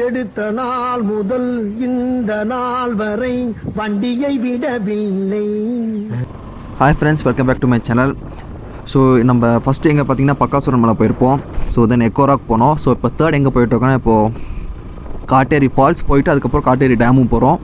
எடுத்த நாள் முதல் இந்த நாள் வரை வண்டியை விடவில்லை. Hi friends, welcome back to my channel. So நம்ம ஃபஸ்ட்டு எங்கே பார்த்தீங்கன்னா பக்காசுரன் மலை போயிருப்போம். ஸோ தென் எக்கோராக் போனோம். ஸோ இப்போ தேர்ட் எங்கே போயிட்டுருக்கோன்னா இப்போது காட்டேரி ஃபால்ஸ் போயிட்டு அதுக்கப்புறம் காட்டேரி டேமும் போகிறோம்.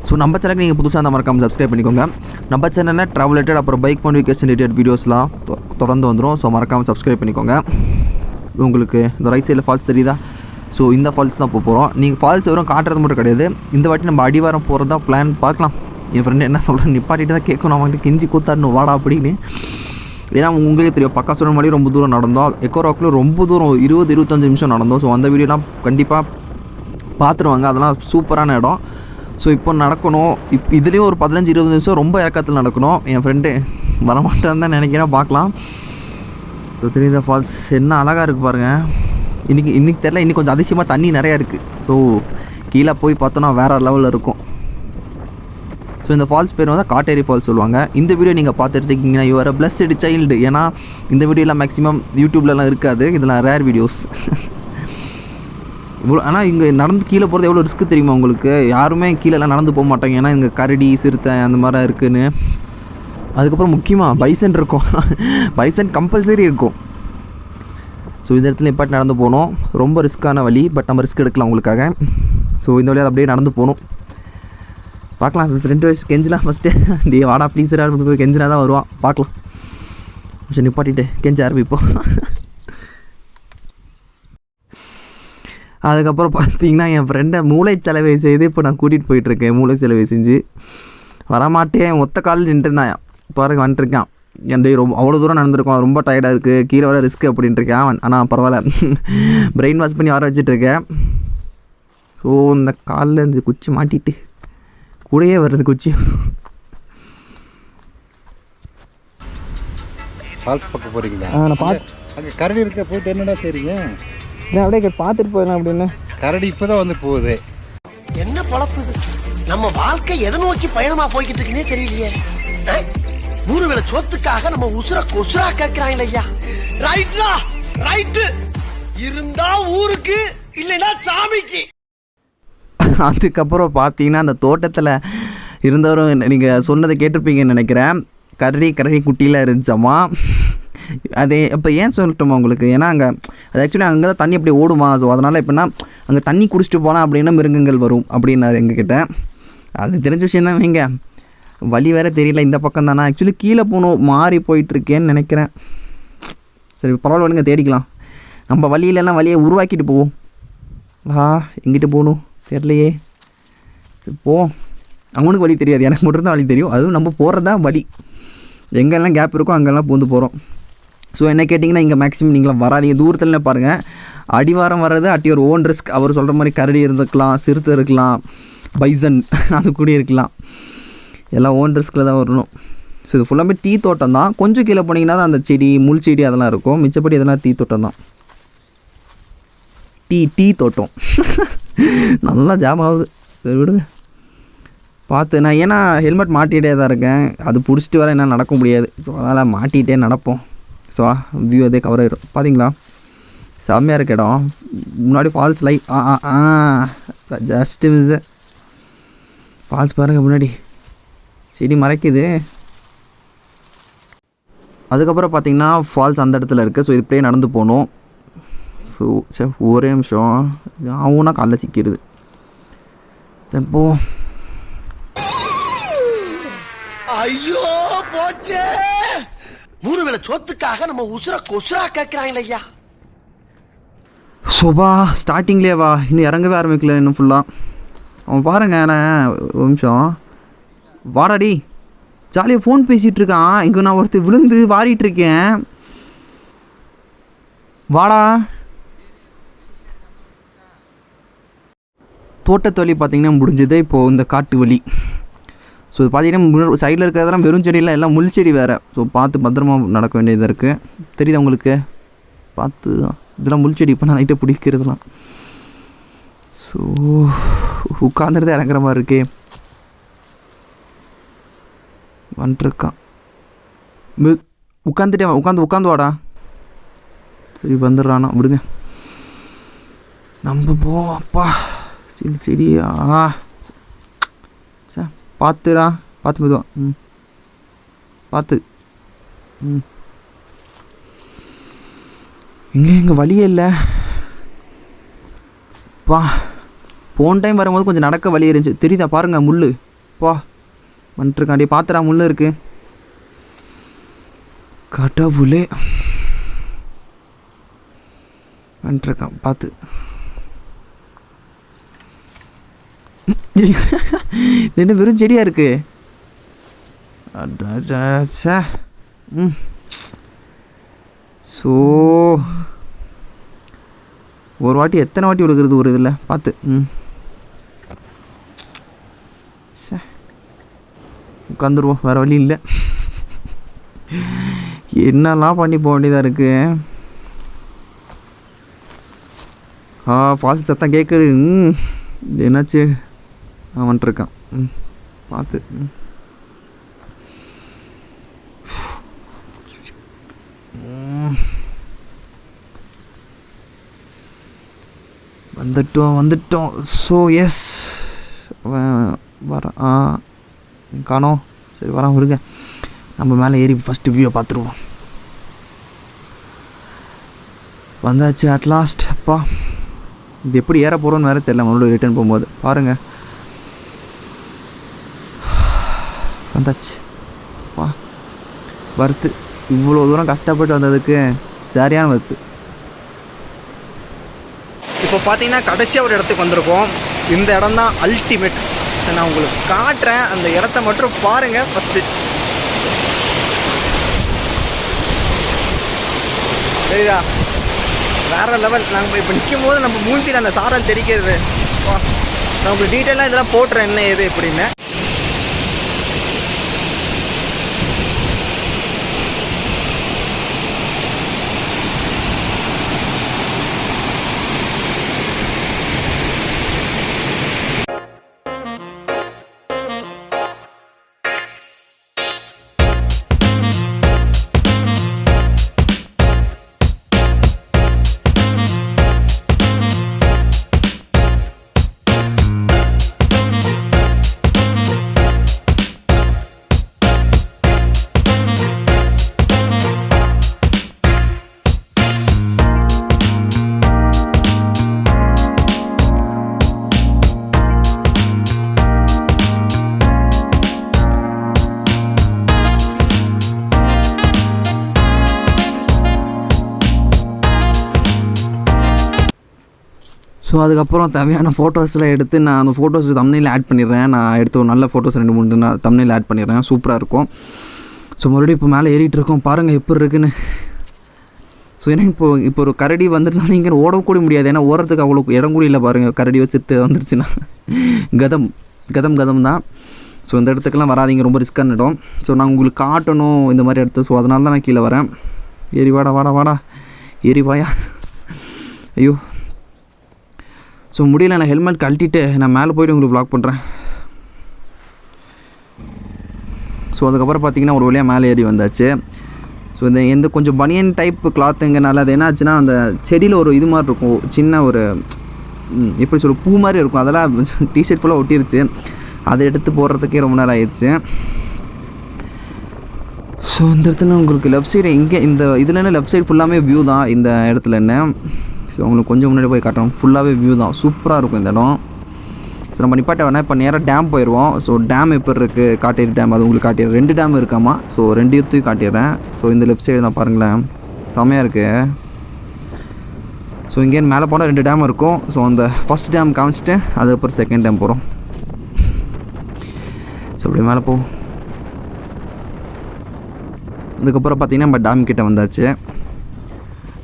ஸோ நம்ம சேனலுக்கு நீங்கள் புதுசாக அந்த மறக்காமல் சப்ஸ்கிரைப் பண்ணிக்கோங்க. நம்ம சேனலில் ட்ராவல் ரிலேட்டட் அப்புறம் பைக் மாடிஃபிகேஷன் ரிலேட்டட் வீடியோஸ்லாம் தொடர்ந்து வந்துடும். ஸோ மறக்காமல் சப்ஸ்கிரைப் பண்ணிக்கோங்க. உங்களுக்கு இந்த ரைட் சைடில் ஃபால்ஸ் தெரியுதா? ஸோ இந்த ஃபால்ஸ் தான் போகிறோம். நீங்கள் ஃபால்ஸ் வெறும் காட்டுறது மட்டும் கிடையாது. இந்த வாட்டி நம்ம அடிவாரம் போகிறதா பிளான் பார்க்கலாம். என் ஃப்ரெண்டு என்ன சொல்கிறேன், நிப்பாட்டிட்டு தான் கேட்கணும், அவங்கள்ட்ட கெஞ்சி கூத்தாடணும் வாடா அப்படின்னு. ஏன்னா உங்களுக்கே தெரியும், பக்காசுரன் மலை ரொம்ப தூரம் நடந்தோம், எக்கோராக்கில் ரொம்ப தூரம் 20-25 நிமிஷம் நடந்தோம். ஸோ அந்த வீடியோலாம் கண்டிப்பாக பார்த்துருவாங்க. அதெல்லாம் சூப்பரான இடம். ஸோ இப்போ நடக்கணும். இதுலேயும் ஒரு 15-20 நிமிஷம் ரொம்ப இறக்கத்தில் நடக்கணும். என் ஃப்ரெண்டு வரமாட்டான்னு தான் நினைக்கிறேன், பார்க்கலாம். ஸோ தெரியுதா ஃபால்ஸ் என்ன அழகாக இருக்குது பாருங்கள். இன்றைக்கி தெரில, இன்றைக்கி கொஞ்சம் அதிசயமாக தண்ணி நிறையா இருக்குது. ஸோ கீழே போய் பார்த்தோன்னா வேறு லெவலில் இருக்கும். ஸோ இந்த ஃபால்ஸ் பேர் வந்து காட்டேரி ஃபால்ஸ் சொல்லுவாங்க. இந்த வீடியோ நீங்கள் பார்த்துருக்கீங்கன்னா you are a blessed child. ஏன்னா இந்த வீடியோலாம் மேக்ஸிமம் யூடியூப்லலாம் இருக்காது, இதெல்லாம் ரேர் வீடியோஸ். இவ்வளோ ஆனால் இங்கே நடந்து கீழே போகிறது எவ்வளோ ரிஸ்க்கு தெரியுமா உங்களுக்கு? யாருமே கீழெல்லாம் நடந்து போக மாட்டாங்க. ஏன்னா இங்கே கரடி, சிறுத்தை அந்த மாதிரி இருக்குதுன்னு. அதுக்கப்புறம் முக்கியமாக பைசன் இருக்கும். பைசன் கம்பல்சரி இருக்கும். ஸோ இந்த இடத்துல இப்பாட்டி நடந்து போகணும். ரொம்ப ரிஸ்க்கான வழி, பட் நம்ம ரிஸ்க் எடுக்கலாம் உங்களுக்காக. ஸோ இந்த வழியாக அப்படியே நடந்து போகணும். பார்க்கலாம். ஃப்ரெண்ட் வயசு கெஞ்சலாம் ஃபஸ்ட்டு. டே வாடா ப்ளீஸ் போய் கெஞ்சினா தான் வருவான். பார்க்கலாம். கொஞ்சம் நிப்பாட்டிட்டு கெஞ்ச ஆரம்பிப்போம். அதுக்கப்புறம் பார்த்தீங்கன்னா என் ஃப்ரெண்டை மூளை செலவை செய்து இப்போ நான் கூட்டிகிட்டு போயிட்டுருக்கேன். மூளை செலவை செஞ்சு வரமாட்டேன், ஒத்த காலில் நின்றுருந்தான். பாருங்க வந்துட்டுருக்கான். என் டே ரொம்ப அவ்வளோ தூரம் நடந்திருக்கோம், ரொம்ப டயர்டாக இருக்குது, கீழே வர ரிஸ்க்கு அப்படின்ட்டுருக்கேன். ஆனால் பரவாயில்ல, பிரெயின் வாஷ் பண்ணி வர வச்சிட்ருக்கேன். ஸோ இந்த காலில் இருந்து குச்சி மாட்டிட்டு கூடயே வருது குச்சி. ஃபால்ஸ் பக்கம் போகிறீங்களா? நான் பார்த்து அங்கே கரடி இருக்க போயிட்டு என்னடா சரிங்க? நான் அப்படியே பார்த்துட்டு போயிடலாம் அப்படின்னு. கரடி இப்போ தான் வந்து போகுது. என்ன பழப்பு நம்ம வாழ்க்கை எதை நோக்கி பயணமா போய்கிட்டு இருக்குன்னே தெரியலையே. மூணு வேளை சோத்துக்காக நம்ம உசுர கொசுரா கேட்கிறாங்க ஐயா. ரைட்லா ரைட்டு இருந்தா ஊருக்கு, இல்லைன்னா சாமிக்கு. அதுக்கப்புறம் பார்த்தீங்கன்னா அந்த தோட்டத்தில் இருந்தவரும் நீங்கள் சொன்னதை கேட்டிருப்பீங்கன்னு நினைக்கிறேன். கரடி குட்டியில் இருந்துச்சாம்மா. அது இப்போ ஏன் சொல்லட்டுமா உங்களுக்கு? ஏன்னா அங்கே அது ஆக்சுவலி அங்கே தான் தண்ணி அப்படி ஓடுமா. ஸோ அதனால் எப்படின்னா அங்கே தண்ணி குடிச்சிட்டு போனால் அப்படின்னா மிருகங்கள் வரும் அப்படின்னாரு எங்ககிட்ட. அது தெரிஞ்ச விஷயந்தான். வைங்க, வழி வேறு தெரியல, இந்த பக்கம் தானே ஆக்சுவலி கீழே போகணும், மாறி போயிட்டுருக்கேன்னு நினைக்கிறேன். சரி பரவாயில்ல, விடுங்க, தேடிக்கலாம். நம்ம வழியிலலாம் வழியை உருவாக்கிட்டு போவோம். எங்கிட்ட போகணும் தெரியலையே. சரி போவோம். அவனுக்கு வழி தெரியாது, எனக்கு மட்டும் தான் வழி தெரியும். அதுவும் நம்ம போகிறது தான் வழி. எங்கெல்லாம் கேப் இருக்கோ அங்கெல்லாம் பூந்து போகிறோம். ஸோ என்ன கேட்டிங்கன்னா இங்கே மேக்ஸிமம் நீங்களாம் வராதிங்க. தூரத்தில் பாருங்கள், அடிவாரம் வர்றது அட்டி ஒரு ஓன் ரிஸ்க். அவர் சொல்கிற மாதிரி கரடி இருந்துக்கலாம், சிறுத்தை இருக்கலாம், பைசன் அது கூட இருக்கலாம். எல்லாம் ஓன் ரிஸ்கில் தான் வரணும். ஸோ இது ஃபுல்லாமே டீ தோட்டம் தான். கொஞ்சம் கீழே போனீங்கன்னா தான் அந்த செடி, முள் செடி அதெல்லாம் இருக்கும். மிச்சப்படி இதெல்லாம் டீ தோட்டம் தான். டீ தோட்டம். நல்லா ஜாம் ஆகுது. சரி விடுங்க, பார்த்து. நான் ஏன்னா ஹெல்மெட் மாட்டிகிட்டே தான் இருக்கேன், அது பிடிச்சிட்டு வர என்னால் நடக்க முடியாது. ஸோ அதனால் மாட்டிகிட்டே நடப்போம். ஸோ வியூ அதே கவர் ஆகிடும். பார்த்தீங்களா செம்மையாக இருக்க இடம். முன்னாடி falls light just miss. Falls பாருங்கள், முன்னாடி செடி மறைக்குது. அதுக்கப்புறம் பார்த்தீங்கன்னா ஃபால்ஸ் அந்த இடத்துல இருக்குது. ஸோ இது இப்படியே நடந்து போகணும். ஸோ சரி ஒரே நிமிஷம், ஆகும்னா காலைல சிக்கிடுது. இப்போ ஐயோ போச்சே, மூணு வேளை சோத்துக்காக நம்ம உசுர கொசுரா கேட்கிறாங்க ஐயா. சோபா ஸ்டார்டிங்லேயே வா, இன்னும் இறங்கவே ஆரம்பிக்கல இன்னும் ஃபுல்லாக. அவன் பாருங்க, நான் ஒரு நிமிஷம் வாடாடி, ஜாலியாக ஃபோன் பேசிகிட்டு இருக்கான். இங்கே நான் ஒருத்தர் விழுந்து வாரிட்டு இருக்கேன். வாடா. தோட்டத்து வழி பார்த்திங்கன்னா முடிஞ்சது. இப்போது இந்த காட்டு வழி. ஸோ இது பார்த்தீங்கன்னா சைடில் இருக்கிறதெல்லாம் வெறும் செடியில் எல்லாம் முள் செடி வேறு. ஸோ பார்த்து பத்திரமா நடக்க வேண்டியதாக இருக்குது. தெரியுதா உங்களுக்கு? பார்த்து இதெல்லாம் முள் செடி. இப்போ நான் நைட்டை பிடிக்கிறதுலாம். ஸோ உட்காந்துருந்தே இறங்குற மாதிரி இருக்கே. வந்துருக்கான். உட்காந்து வாடா. சரி வந்துடுறானா, விடுங்க. நம்ம போவோம். அப்பா செடியா சார், பார்த்துடா, பார்த்து மெதுவா. பார்த்து. எங்கே வழியே இல்லை. பா போன டைம் வரும்போது கொஞ்சம் நடக்க வழி இருந்துச்சு, தெரியுதா பாருங்க முள். பா வந்துட்டுருக்காண்டி பார்த்துடா, முள் இருக்கு. கடவுளே வந்துட்டுருக்கான், பார்த்து. என்ன வெறும் செடியாக இருக்கு. ஸோ ஒரு வாட்டி எத்தனை வாட்டி விழுகிறது ஒரு இதில், பார்த்து. உட்காந்துருவோம், வேறு வழி இல்லை. என்னெல்லாம் பண்ணி போக வேண்டியதாக இருக்குது. ஃபால்ஸ் சத்தம் கேட்குது. என்னாச்சு? வந்துட்டுருக்கான், பார்த்து. வந்துட்டோம். ஸோ எஸ் வரான். காணோம். சரி வரான், விடுங்க. நம்ம மேலே ஏறி ஃபஸ்ட்டு வியூவை பார்த்துருவோம். வந்தாச்சு அட்லாஸ்ட். அப்பா இது எப்படி ஏற போகிறோன்னு வேறு தெரியல. மறுபடியும் ரிட்டர்ன் போகும்போது பாருங்கள். வந்தாச்சு. பா வருத்து, இவ்வளோ தூரம் கஷ்டப்பட்டு வந்ததுக்கு சரியான வருத்து. இப்போ பார்த்தீங்கன்னா கடைசியாக ஒரு இடத்துக்கு வந்திருக்கோம். இந்த இடம் தான் அல்டிமேட். சரி நான் உங்களுக்கு காட்டுறேன், அந்த இடத்த மட்டும் பாருங்கள் ஃபஸ்ட்டு. சரிதா, வேறு லெவல். நாங்கள் இப்போ நிற்கும் போது நம்ம மூஞ்சியில் அந்த சாரம் தெரிக்கிறது. நான் உங்களுக்கு டீட்டெயிலாக இதெல்லாம் போட்டுறேன் என்ன ஏது எப்படின்னு. ஸோ அதுக்கப்புறம் தேவையான ஃபோட்டோஸ்லாம் எடுத்து நான் அந்த ஃபோட்டோஸ் தம்ப்நெயில் ஆட் பண்ணிடுறேன். நான் எடுத்து ஒரு நல்ல ஃபோட்டோஸ் 2-3 நான் தம்ப்நெயில் ஆட் பண்ணிடுறேன். சூப்பராக இருக்கும். ஸோ மறுபடியும் இப்போ மேலே ஏறிட்டு இருக்கோம், பாருங்கள் எப்படி இருக்குன்னு. ஸோ ஏன்னா இப்போ ஒரு கரடி வந்துருந்தாலும் இங்கே ஓடக்கூட முடியாது, ஏன்னா ஓரத்துக்கு அவ்வளோ இடம் கூட இல்லை. பாருங்கள், கரடி வச்சுட்டு வந்துருச்சுன்னா கதம் தான். ஸோ இந்த இடத்துக்கெல்லாம் வராதிங்க, ரொம்ப ரிஸ்க்கான இடம். ஸோ நான் உங்களுக்கு காட்டணும் இந்த மாதிரி இடத்து. ஸோ அதனால தான் நான் கீழே வரேன். ஏறி வாடா ஏறி வாயா. ஐயோ ஸோ முடியல, நான் ஹெல்மெட் கழட்டிட்டு நான் மேலே போய்ட்டு உங்களுக்கு வ்ளாக் பண்ணுறேன். ஸோ அதுக்கப்புறம் பார்த்தீங்கன்னா ஒரு வழியாக மேலே ஏறி வந்தாச்சு. ஸோ இந்த கொஞ்சம் பனியன் டைப் கிளாத்துங்கனால அது என்னாச்சுன்னா அந்த செடியில் ஒரு இது மாதிரி இருக்கும், சின்ன ஒரு எப்படி சொல்ல பூ மாதிரி இருக்கும். அதெல்லாம் டிஷர்ட் ஃபுல்லாக ஒட்டிருச்சு. அதை எடுத்து போடுறதுக்கே ரொம்ப நேரம் ஆயிடுச்சு. ஸோ இந்த இடத்துல உங்களுக்கு லெஃப்ட் சைடு இங்கே இந்த இதுலன்னு லெஃப்ட் சைடு ஃபுல்லாமே வியூ தான் இந்த இடத்துல. என்ன ஸோ உங்களுக்கு கொஞ்சம் முன்னாடி போய் காட்டுறோம், ஃபுல்லாகவே வியூ தான், சூப்பராக இருக்கும் இந்த இடம். ஸோ நம்ம நிப்பாட்ட வேணால் இப்போ நேராக டேம் போயிடுவோம். ஸோ டேம் எப்படி இருக்குது, காட்டேரி டேம், அது உங்களுக்கு காட்டிடுறேன். 2 டேம் இருக்காமா. ஸோ 2 காட்டிடுறேன். ஸோ இந்த லெஃப்ட் சைடு தான் பாருங்களேன், செமையாக இருக்குது. ஸோ இங்கேருந்து மேலே போனால் 2 டேம் இருக்கும். ஸோ அந்த ஃபஸ்ட் டேம் காமிச்சிட்டு அதுக்கப்புறம் செகண்ட் டேம் போகிறோம். ஸோ அப்படியே மேலே போவோம். அதுக்கப்புறம் பார்த்திங்கன்னா நம்ம டேம் கிட்டே வந்தாச்சு.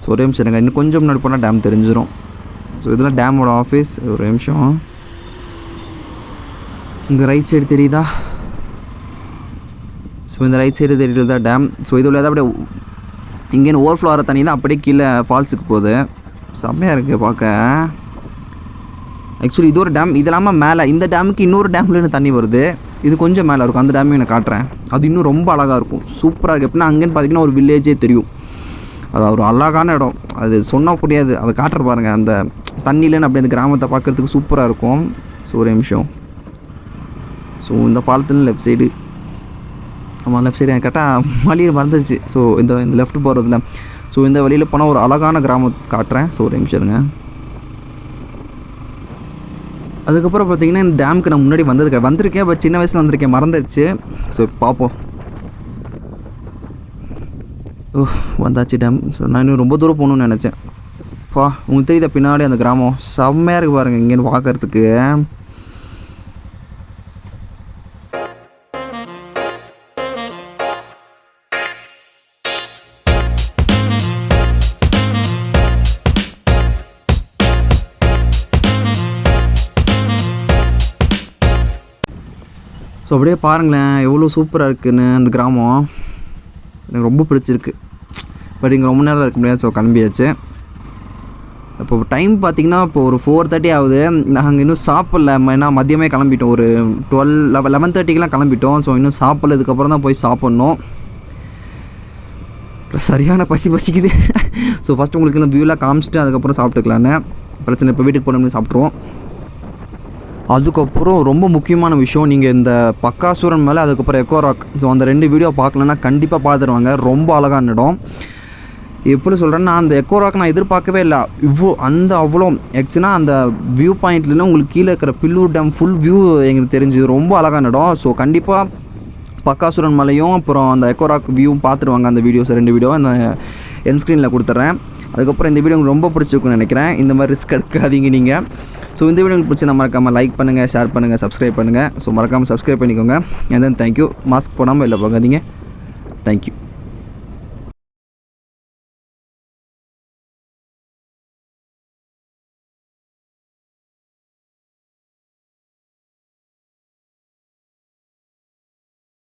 ஸோ ஒரே நிமிஷம் எனக்கு இன்னும் கொஞ்சம் முன்னாடி போனால் டேம் தெரிஞ்சிடும். ஸோ இதெல்லாம் டேமோட ஆஃபீஸ். ஒரு நிமிஷம், இங்கே ரைட் சைடு தெரியுதா? ஸோ இந்த ரைட் சைடு தெரியுது தான் டேம். ஸோ இதில் ஏதாவது அப்படியே இங்கேன்னு ஓவர்ஃப்ளோ ஆகிற தண்ணி தான் அப்படியே கீழே ஃபால்ஸுக்கு போகுது. செம்மையாக இருக்குது பார்க்க. ஆக்சுவலி இது ஒரு டேம், இது இல்லாமல் மேலே இந்த டேமுக்கு இன்னொரு டேம்லேருந்து தண்ணி வருது. இது கொஞ்சம் மேலே இருக்கும், அந்த டேமையும் நான் காட்டுறேன். அது இன்னும் ரொம்ப அழகாக இருக்கும், சூப்பராக இருக்குது. எப்படின்னா அங்கேன்னு பார்த்தீங்கன்னா ஒரு வில்லேஜே தெரியும். அது ஒரு அழகான இடம், அது சொன்னால் புரியாது. அதை காட்டுற பாருங்கள், அந்த தண்ணியிலேன்னு அப்படியே அந்த கிராமத்தை பார்க்குறதுக்கு சூப்பராக இருக்கும். ஸோ ஒரு நிமிஷம். ஸோ இந்த பாலத்தில் லெஃப்ட் சைடு, ஆமாம் லெஃப்ட் சைடு எனக்கு கரெக்டாக வழியில் மறந்துச்சு. ஸோ இந்த லெஃப்ட் போகிறதுல, ஸோ இந்த வழியில் போனால் ஒரு அழகான கிராமம் காட்டுறேன். ஸோ ஒரு நிமிஷம் இருங்க. அதுக்கப்புறம் பார்த்தீங்கன்னா இந்த டேமுக்கு நான் முன்னாடி வந்திருக்கேன், பட் சின்ன வயசில் வந்திருக்கேன், மறந்துடுச்சு. ஸோ பார்ப்போம். வந்தாச்சு டேம். ஸோ நான் இன்னும் ரொம்ப தூரம் போகணுன்னு நினச்சேன். உங்களுக்கு தெரியுதா பின்னாடி அந்த கிராமம் செம்மையாக இருக்குது பாருங்கள் இங்கேருந்து பார்க்குறதுக்கு. ஸோ அப்படியே பாருங்களேன் எவ்வளோ சூப்பராக இருக்குதுன்னு அந்த கிராமம். எனக்கு ரொம்ப பிடிச்சிருக்கு. பட் இங்கே ரொம்ப நேரம் இருக்க முடியாது. ஸோ கிளம்பியாச்சு. இப்போ டைம் பார்த்திங்கன்னா இப்போ ஒரு 4:30 ஆகுது. நாங்கள் இன்னும் சாப்பிட்ல, ஏன்னா மதியமே கிளம்பிட்டோம். ஒரு 11:30க்கெலாம் கிளம்பிட்டோம். ஸோ இன்னும் சாப்பிட்ல, இதுக்கப்புறம் தான் போய் சாப்பிட்ணும். சரியான பசிக்குது. ஸோ ஃபஸ்ட்டு உங்களுக்கு இந்த வியூலாம் காமிச்சிட்டு அதுக்கப்புறம் சாப்பிட்டுக்கலான்னு பிரச்சனை. இப்போ வீட்டுக்கு போனோம்னு சாப்பிட்ருவோம். அதுக்கப்புறம் ரொம்ப முக்கியமான விஷயம், நீங்கள் இந்த பக்காசூரன் மேலே அதுக்கப்புறம் எக்கோ ராக், ஸோ அந்த 2 வீடியோ பார்க்கலன்னா கண்டிப்பாக பார்த்துருவாங்க. ரொம்ப அழகான இடம். எப்படி சொல்கிறேன்னா, அந்த எக்கோ ராக் நான் எதிர்பார்க்கவே இல்லை. அவ்வளோ ஆக்சுவலாக அந்த வியூ பாயிண்ட்லேருந்து உங்களுக்கு கீழே இருக்கிற பில்லூர் டேம் ஃபுல் வியூ எங்களுக்கு தெரிஞ்சுது. ரொம்ப அழகான இடம். ஸோ கண்டிப்பாக பக்காசூரன் மலையும் அப்புறம் அந்த எக்கோ ராக் வியூவும் பார்த்துருவாங்க. அந்த வீடியோஸ் 2 வீடியோ அந்த என் ஸ்க்ரீனில் கொடுத்துட்றேன். அதுக்கப்புறம் இந்த வீடியோ உங்களுக்கு ரொம்ப பிடிச்சிருக்குன்னு நினைக்கிறேன். இந்த மாதிரி ரிஸ்க் எடுக்காதீங்க நீங்கள். ஸோ இந்த வீடியோ உங்களுக்கு பிடிச்சி மறக்காமல் லைக் பண்ணுங்கள், ஷேர் பண்ணுங்கள், சப்ஸ்கிரைப் பண்ணுங்கள். ஸோ மறக்காமல் சப்ஸ்கிரைப் பண்ணிக்கோங்க. And then thank you. மாஸ்க் போடாமல் வெளில போகாதீங்க. தேங்க்யூ.